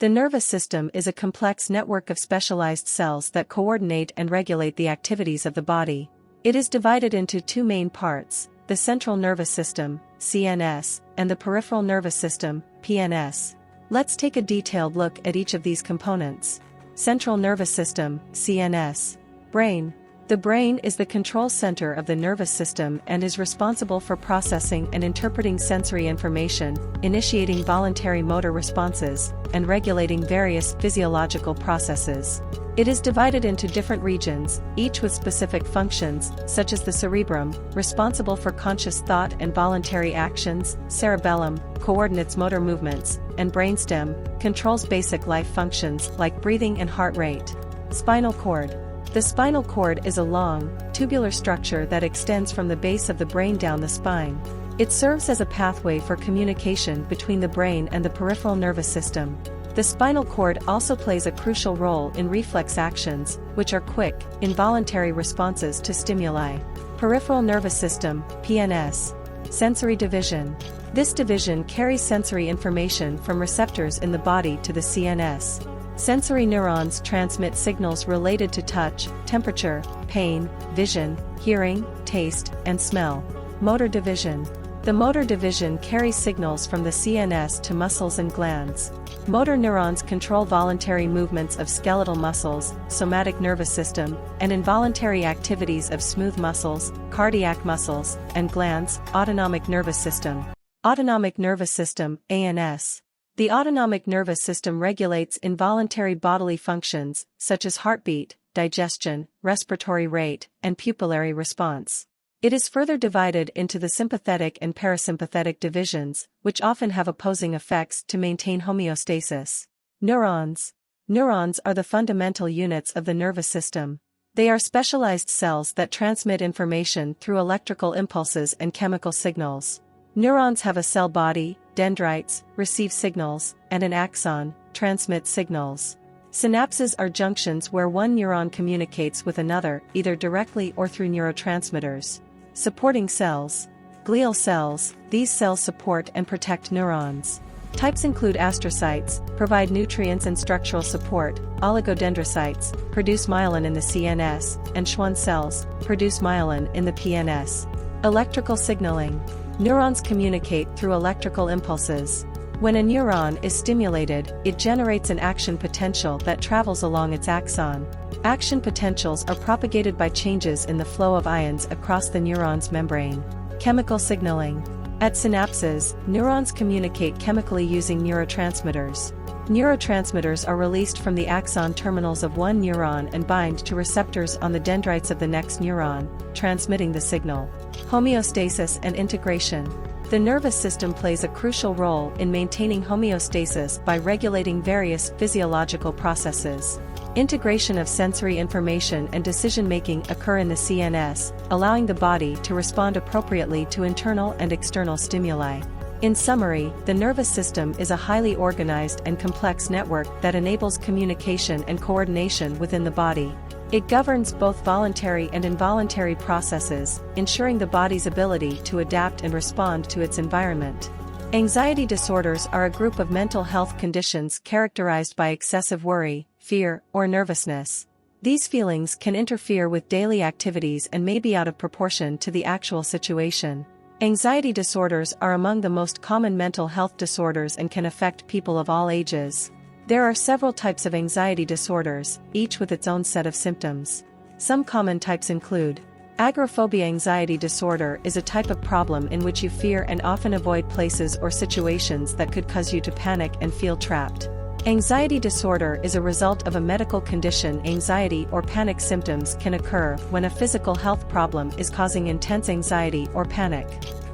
The nervous system is a complex network of specialized cells that coordinate and regulate the activities of the body. It is divided into two main parts, the central nervous system, CNS, and the peripheral nervous system, PNS. Let's take a detailed look at each of these components. Central nervous system, CNS. Brain. The brain is the control center of the nervous system and is responsible for processing and interpreting sensory information, initiating voluntary motor responses, and regulating various physiological processes. It is divided into different regions, each with specific functions, such as the cerebrum, responsible for conscious thought and voluntary actions, cerebellum, coordinates motor movements, and brainstem, controls basic life functions like breathing and heart rate. Spinal cord. The spinal cord is a long, tubular structure that extends from the base of the brain down the spine. It serves as a pathway for communication between the brain and the peripheral nervous system. The spinal cord also plays a crucial role in reflex actions, which are quick, involuntary responses to stimuli. Peripheral nervous system, PNS. Sensory division. This division carries sensory information from receptors in the body to the CNS. Sensory neurons transmit signals related to touch, temperature, pain, vision, hearing, taste, and smell. Motor division. The motor division carries signals from the CNS to muscles and glands. Motor neurons control voluntary movements of skeletal muscles, somatic nervous system, and involuntary activities of smooth muscles, cardiac muscles, and glands. Autonomic nervous system. Autonomic nervous system, ANS. The autonomic nervous system regulates involuntary bodily functions, such as heartbeat, digestion, respiratory rate, and pupillary response. It is further divided into the sympathetic and parasympathetic divisions, which often have opposing effects to maintain homeostasis. Neurons. Neurons are the fundamental units of the nervous system. They are specialized cells that transmit information through electrical impulses and chemical signals. Neurons have a cell body, dendrites, receive signals, and an axon, transmit signals. Synapses are junctions where one neuron communicates with another, either directly or through neurotransmitters. Supporting cells. Glial cells, these cells support and protect neurons. Types include astrocytes, provide nutrients and structural support, oligodendrocytes, produce myelin in the CNS, and Schwann cells, produce myelin in the PNS. Electrical signaling. Neurons communicate through electrical impulses. When a neuron is stimulated, it generates an action potential that travels along its axon. Action potentials are propagated by changes in the flow of ions across the neuron's membrane. Chemical signaling. At synapses, neurons communicate chemically using neurotransmitters. Neurotransmitters are released from the axon terminals of one neuron and bind to receptors on the dendrites of the next neuron, transmitting the signal. Homeostasis and integration. The nervous system plays a crucial role in maintaining homeostasis by regulating various physiological processes. Integration of sensory information and decision-making occur in the CNS, allowing the body to respond appropriately to internal and external stimuli. In summary, the nervous system is a highly organized and complex network that enables communication and coordination within the body. It governs both voluntary and involuntary processes, ensuring the body's ability to adapt and respond to its environment. Anxiety disorders are a group of mental health conditions characterized by excessive worry, fear, or nervousness. These feelings can interfere with daily activities and may be out of proportion to the actual situation. Anxiety disorders are among the most common mental health disorders and can affect people of all ages. There are several types of anxiety disorders, each with its own set of symptoms. Some common types include: agoraphobia. Anxiety disorder is a type of problem in which you fear and often avoid places or situations that could cause you to panic and feel trapped. Anxiety disorder is a result of a medical condition. Anxiety or panic symptoms can occur when a physical health problem is causing intense anxiety or panic.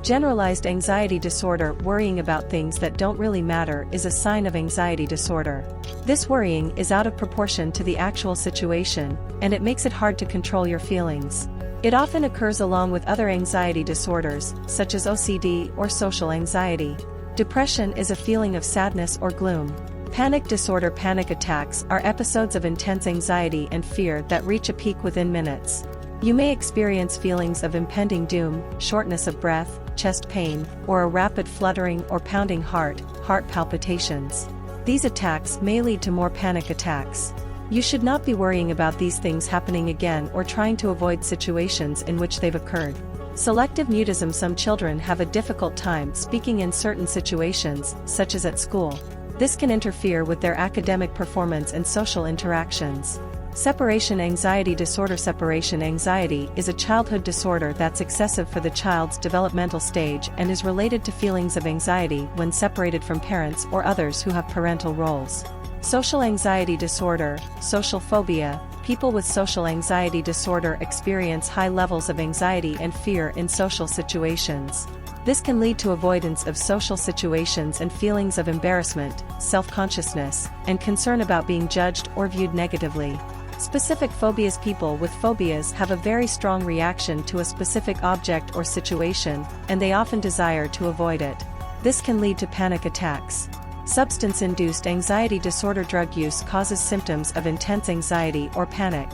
Generalized anxiety disorder. Worrying about things that don't really matter is a sign of anxiety disorder. This worrying is out of proportion to the actual situation, and it makes it hard to control your feelings. It often occurs along with other anxiety disorders, such as OCD or social anxiety. Depression is a feeling of sadness or gloom. Panic disorder. Panic attacks are episodes of intense anxiety and fear that reach a peak within minutes. You may experience feelings of impending doom, shortness of breath, chest pain, or a rapid fluttering or pounding heart palpitations. These attacks may lead to more panic attacks. You should not be worrying about these things happening again or trying to avoid situations in which they've occurred. Selective mutism. Some children have a difficult time speaking in certain situations, such as at school. This can interfere with their academic performance and social interactions. Separation anxiety disorder. Separation anxiety is a childhood disorder that's excessive for the child's developmental stage and is related to feelings of anxiety when separated from parents or others who have parental roles. Social anxiety disorder, social phobia. People with social anxiety disorder experience high levels of anxiety and fear in social situations. This can lead to avoidance of social situations and feelings of embarrassment, self-consciousness, and concern about being judged or viewed negatively. Specific phobias. People with phobias have a very strong reaction to a specific object or situation, and they often desire to avoid it. This can lead to panic attacks. Substance-induced anxiety disorder. Drug use causes symptoms of intense anxiety or panic.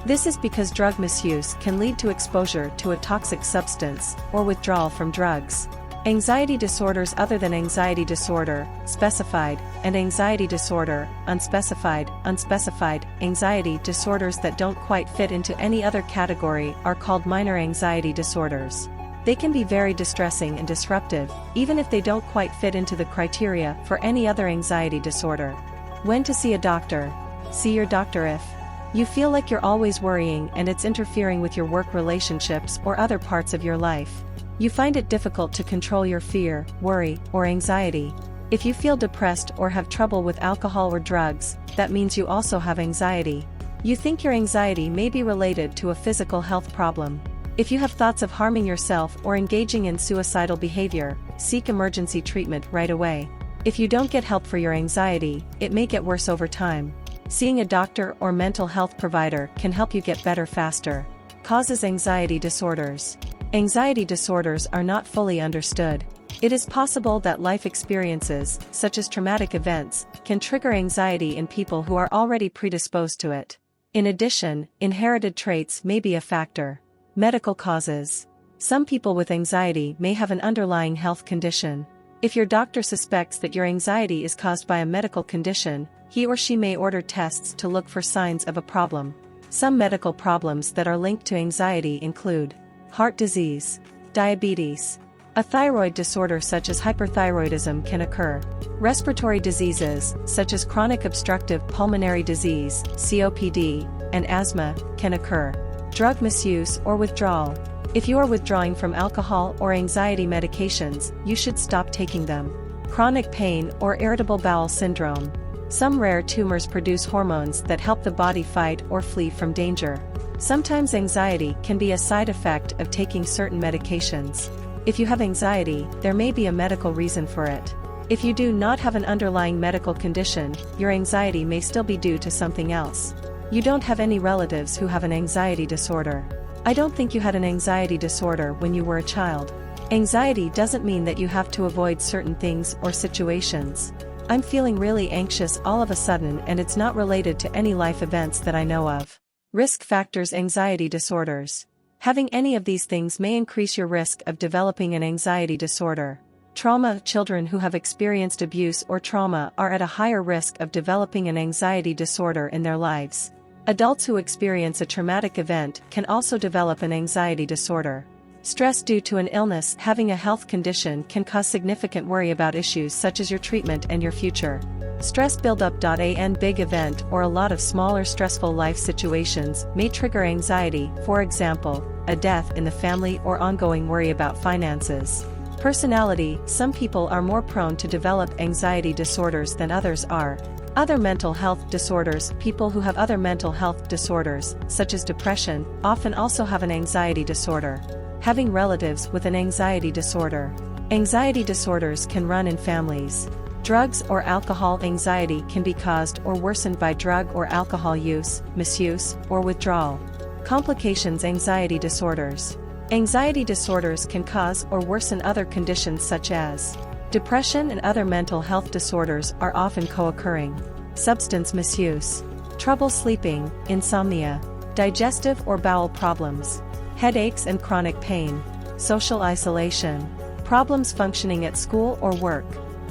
This is because drug misuse can lead to exposure to a toxic substance or withdrawal from drugs. Anxiety disorders other than anxiety disorder, specified, and anxiety disorder, unspecified. Unspecified anxiety disorders that don't quite fit into any other category are called minor anxiety disorders. They can be very distressing and disruptive, even if they don't quite fit into the criteria for any other anxiety disorder. When to see a doctor? See your doctor if you feel like you're always worrying and it's interfering with your work relationships or other parts of your life. You find it difficult to control your fear, worry, or anxiety. If you feel depressed or have trouble with alcohol or drugs, that means you also have anxiety. You think your anxiety may be related to a physical health problem. If you have thoughts of harming yourself or engaging in suicidal behavior, seek emergency treatment right away. If you don't get help for your anxiety, it may get worse over time. Seeing a doctor or mental health provider can help you get better faster. Causes anxiety disorders. Anxiety disorders are not fully understood. It is possible that life experiences, such as traumatic events, can trigger anxiety in people who are already predisposed to it. In addition, inherited traits may be a factor. Medical causes. Some people with anxiety may have an underlying health condition. If your doctor suspects that your anxiety is caused by a medical condition, he or she may order tests to look for signs of a problem. Some medical problems that are linked to anxiety include heart disease, diabetes. A thyroid disorder such as hyperthyroidism can occur. Respiratory diseases, such as chronic obstructive pulmonary disease, COPD, and asthma, can occur. Drug misuse or withdrawal. If you are withdrawing from alcohol or anxiety medications, you should stop taking them. Chronic pain or irritable bowel syndrome. Some rare tumors produce hormones that help the body fight or flee from danger. Sometimes anxiety can be a side effect of taking certain medications. If you have anxiety, there may be a medical reason for it. If you do not have an underlying medical condition, your anxiety may still be due to something else. You don't have any relatives who have an anxiety disorder. I don't think you had an anxiety disorder when you were a child. Anxiety doesn't mean that you have to avoid certain things or situations. I'm feeling really anxious all of a sudden and it's not related to any life events that I know of. Risk factors. Anxiety disorders. Having any of these things may increase your risk of developing an anxiety disorder. Trauma. Children who have experienced abuse or trauma are at a higher risk of developing an anxiety disorder in their lives. Adults who experience a traumatic event can also develop an anxiety disorder. Stress due to an illness. Having a health condition can cause significant worry about issues such as your treatment and your future. Stress buildup. A big event or a lot of smaller stressful life situations may trigger anxiety, for example, a death in the family or ongoing worry about finances. Personality. Some people are more prone to develop anxiety disorders than others are. Other mental health disorders. People who have other mental health disorders, such as depression, often also have an anxiety disorder. Having relatives with an anxiety disorder. Anxiety disorders can run in families. Drugs or alcohol. Anxiety can be caused or worsened by drug or alcohol use, misuse, or withdrawal. Complications. Anxiety disorders. Anxiety disorders can cause or worsen other conditions such as depression and other mental health disorders are often co-occurring. Substance misuse. Trouble sleeping, insomnia, digestive or bowel problems, headaches and chronic pain, social isolation, problems functioning at school or work,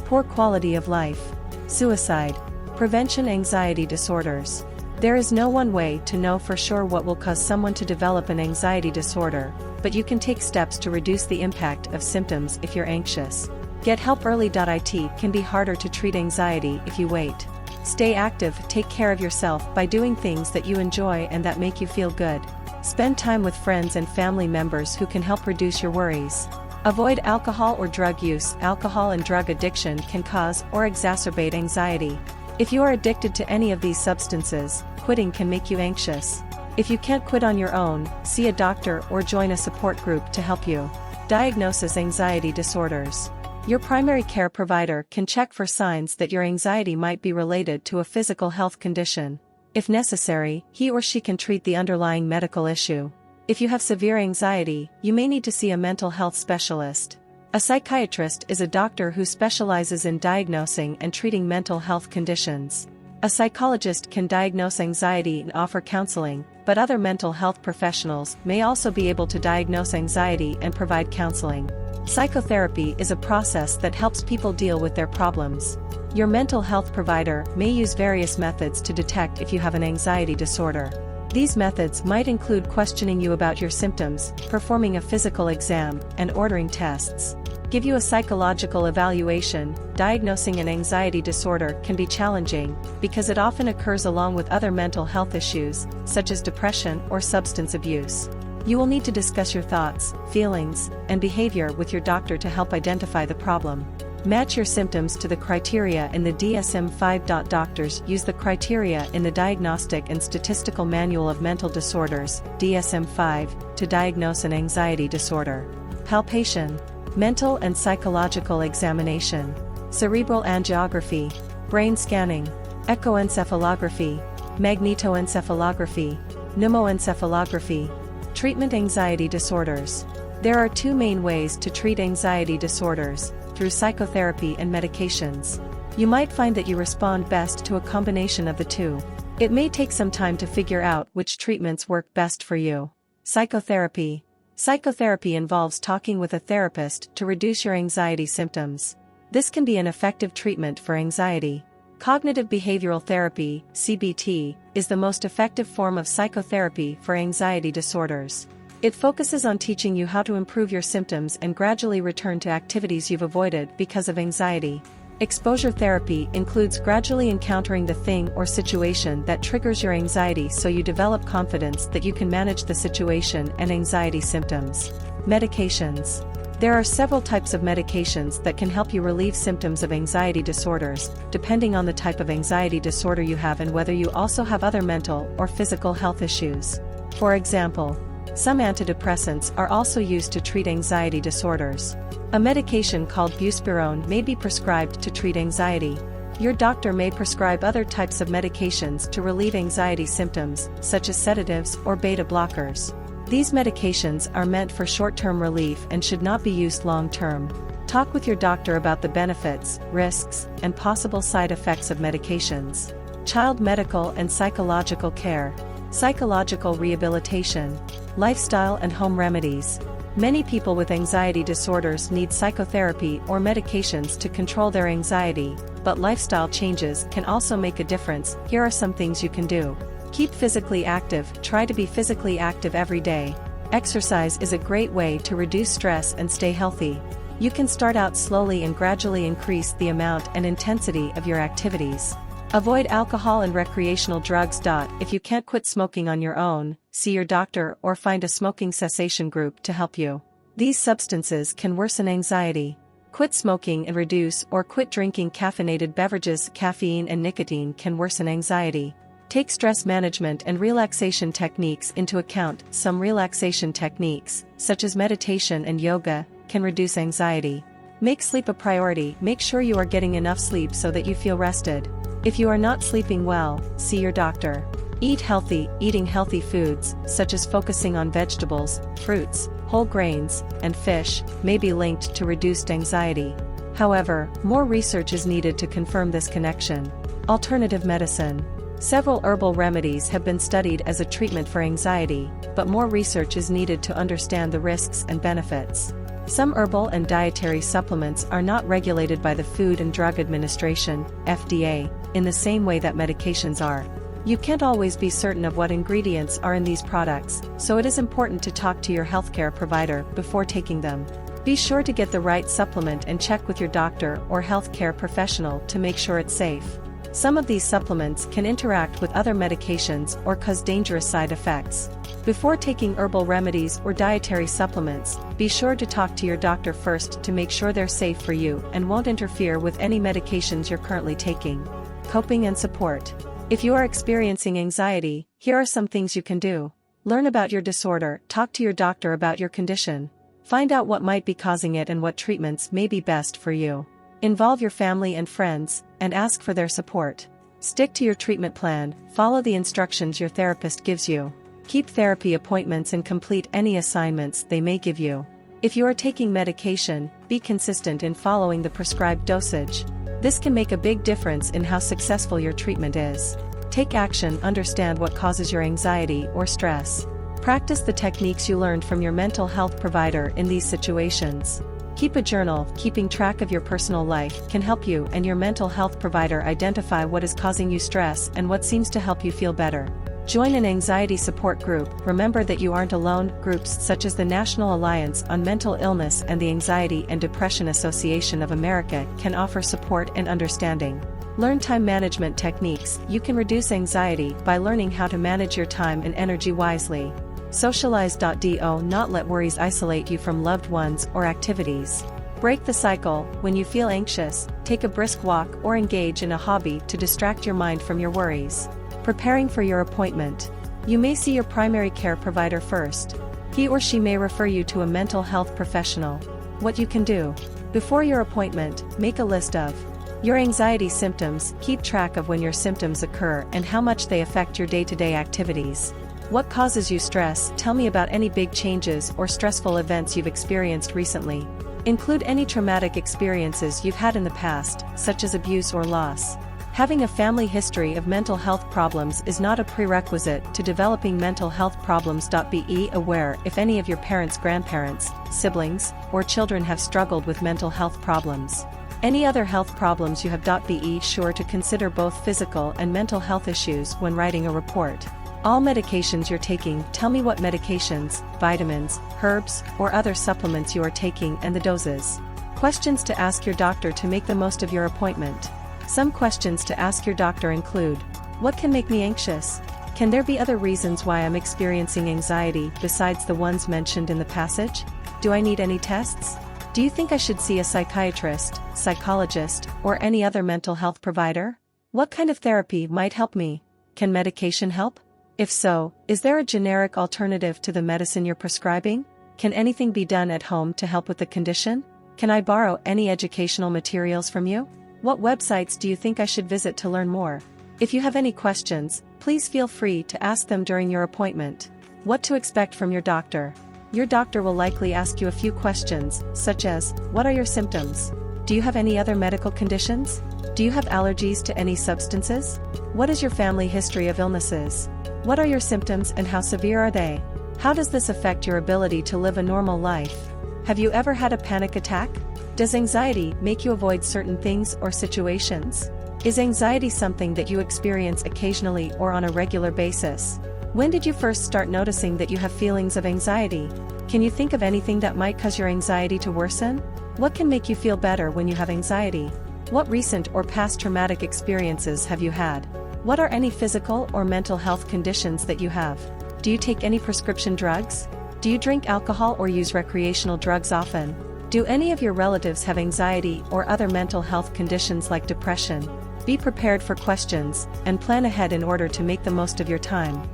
poor quality of life. Suicide. Prevention. Anxiety disorders. There is no one way to know for sure what will cause someone to develop an anxiety disorder, but you can take steps to reduce the impact of symptoms if you're anxious. Get help early. It can be harder to treat anxiety if you wait. Stay active. Take care of yourself by doing things that you enjoy and that make you feel good. Spend time with friends and family members who can help reduce your worries. Avoid alcohol or drug use. Alcohol and drug addiction can cause or exacerbate anxiety. If you are addicted to any of these substances, quitting can make you anxious. If you can't quit on your own, see a doctor or join a support group to help you. Diagnosis. Anxiety disorders. Your primary care provider can check for signs that your anxiety might be related to a physical health condition. If necessary, he or she can treat the underlying medical issue. If you have severe anxiety, you may need to see a mental health specialist. A psychiatrist is a doctor who specializes in diagnosing and treating mental health conditions. A psychologist can diagnose anxiety and offer counseling, but other mental health professionals may also be able to diagnose anxiety and provide counseling. Psychotherapy is a process that helps people deal with their problems. Your mental health provider may use various methods to detect if you have an anxiety disorder. These methods might include questioning you about your symptoms, performing a physical exam, and ordering tests. Give you a psychological evaluation. Diagnosing an anxiety disorder can be challenging because it often occurs along with other mental health issues, such as depression or substance abuse. You will need to discuss your thoughts, feelings, and behavior with your doctor to help identify the problem. Match your symptoms to the criteria in the DSM-5. Doctors use the criteria in the Diagnostic and Statistical Manual of Mental Disorders, DSM-5, to diagnose an anxiety disorder. Palpation. Mental and psychological examination. Cerebral angiography. Brain scanning. Echoencephalography. Magnetoencephalography. Pneumoencephalography. Treatment. Anxiety disorders. There are two main ways to treat anxiety disorders: through psychotherapy and medications. You might find that you respond best to a combination of the two. It may take some time to figure out which treatments work best for you. Psychotherapy. Psychotherapy involves talking with a therapist to reduce your anxiety symptoms. This can be an effective treatment for anxiety. Cognitive behavioral therapy, CBT, is the most effective form of psychotherapy for anxiety disorders. It focuses on teaching you how to improve your symptoms and gradually return to activities you've avoided because of anxiety. Exposure therapy includes gradually encountering the thing or situation that triggers your anxiety so you develop confidence that you can manage the situation and anxiety symptoms. Medications. There are several types of medications that can help you relieve symptoms of anxiety disorders, depending on the type of anxiety disorder you have and whether you also have other mental or physical health issues. For example, some antidepressants are also used to treat anxiety disorders. A medication called buspirone may be prescribed to treat anxiety. Your doctor may prescribe other types of medications to relieve anxiety symptoms, such as sedatives or beta blockers. These medications are meant for short-term relief and should not be used long-term. Talk with your doctor about the benefits, risks, and possible side effects of medications. Child medical and psychological care. Psychological rehabilitation. Lifestyle and home remedies. Many people with anxiety disorders need psychotherapy or medications to control their anxiety, but lifestyle changes can also make a difference. Here are some things you can do. Keep physically active. Try to be physically active every day. Exercise is a great way to reduce stress and stay healthy. You can start out slowly and gradually increase the amount and intensity of your activities. Avoid alcohol and recreational drugs. If you can't quit smoking on your own, see your doctor or find a smoking cessation group to help you. These substances can worsen anxiety. Quit smoking and reduce or quit drinking caffeinated beverages. Caffeine and nicotine can worsen anxiety. Take stress management and relaxation techniques into account. Some relaxation techniques, such as meditation and yoga, can reduce anxiety. Make sleep a priority. Make sure you are getting enough sleep so that you feel rested. If you are not sleeping well, see your doctor. Eat healthy. Eating healthy foods, such as focusing on vegetables, fruits, whole grains, and fish, may be linked to reduced anxiety. However, more research is needed to confirm this connection. Alternative medicine. Several herbal remedies have been studied as a treatment for anxiety, but more research is needed to understand the risks and benefits. Some herbal and dietary supplements are not regulated by the Food and Drug Administration, FDA, in the same way that medications are. You can't always be certain of what ingredients are in these products, so it is important to talk to your healthcare provider before taking them. Be sure to get the right supplement and check with your doctor or healthcare professional to make sure it's safe. Some of these supplements can interact with other medications or cause dangerous side effects. Before taking herbal remedies or dietary supplements, be sure to talk to your doctor first to make sure they're safe for you and won't interfere with any medications you're currently taking. Coping and support. If you are experiencing anxiety, here are some things you can do. Learn about your disorder, talk to your doctor about your condition. Find out what might be causing it and what treatments may be best for you. Involve your family and friends, and ask for their support. Stick to your treatment plan, follow the instructions your therapist gives you. Keep therapy appointments and complete any assignments they may give you. If you are taking medication, be consistent in following the prescribed dosage. This can make a big difference in how successful your treatment is. Take action, understand what causes your anxiety or stress. Practice the techniques you learned from your mental health provider in these situations. Keep a journal. Keeping track of your personal life can help you and your mental health provider identify what is causing you stress and what seems to help you feel better. Join an anxiety support group. Remember that you aren't alone. Groups such as the National Alliance on Mental Illness and the Anxiety and Depression Association of America can offer support and understanding. Learn time management techniques. You can reduce anxiety by learning how to manage your time and energy wisely. Socialize.do not let worries isolate you from loved ones or activities. Break the cycle. When you feel anxious, take a brisk walk or engage in a hobby to distract your mind from your worries. Preparing for your appointment. You may see your primary care provider first. He or she may refer you to a mental health professional. What you can do. Before your appointment, make a list of your anxiety symptoms. Keep track of when your symptoms occur and how much they affect your day-to-day activities. What causes you stress? Tell me about any big changes or stressful events you've experienced recently. Include any traumatic experiences you've had in the past, such as abuse or loss. Having a family history of mental health problems is not a prerequisite to developing mental health problems. Be aware if any of your parents, grandparents, siblings, or children have struggled with mental health problems. Any other health problems you have. Be sure to consider both physical and mental health issues when writing a report. All medications you're taking. Tell me what medications, vitamins, herbs, or other supplements you are taking and the doses. Questions to ask your doctor to make the most of your appointment. Some questions to ask your doctor include: what can make me anxious? Can there be other reasons why I'm experiencing anxiety besides the ones mentioned in the passage? Do I need any tests? Do you think I should see a psychiatrist, psychologist, or any other mental health provider? What kind of therapy might help me? Can medication help? If so, is there a generic alternative to the medicine you're prescribing? Can anything be done at home to help with the condition? Can I borrow any educational materials from you? What websites do you think I should visit to learn more? If you have any questions, please feel free to ask them during your appointment. What to expect from your doctor. Your doctor will likely ask you a few questions, such as, what are your symptoms? Do you have any other medical conditions? Do you have allergies to any substances? What is your family history of illnesses? What are your symptoms and how severe are they? How does this affect your ability to live a normal life? Have you ever had a panic attack? Does anxiety make you avoid certain things or situations? Is anxiety something that you experience occasionally or on a regular basis? When did you first start noticing that you have feelings of anxiety? Can you think of anything that might cause your anxiety to worsen? What can make you feel better when you have anxiety? What recent or past traumatic experiences have you had? What are any physical or mental health conditions that you have? Do you take any prescription drugs? Do you drink alcohol or use recreational drugs often? Do any of your relatives have anxiety or other mental health conditions like depression? Be prepared for questions, and plan ahead in order to make the most of your time.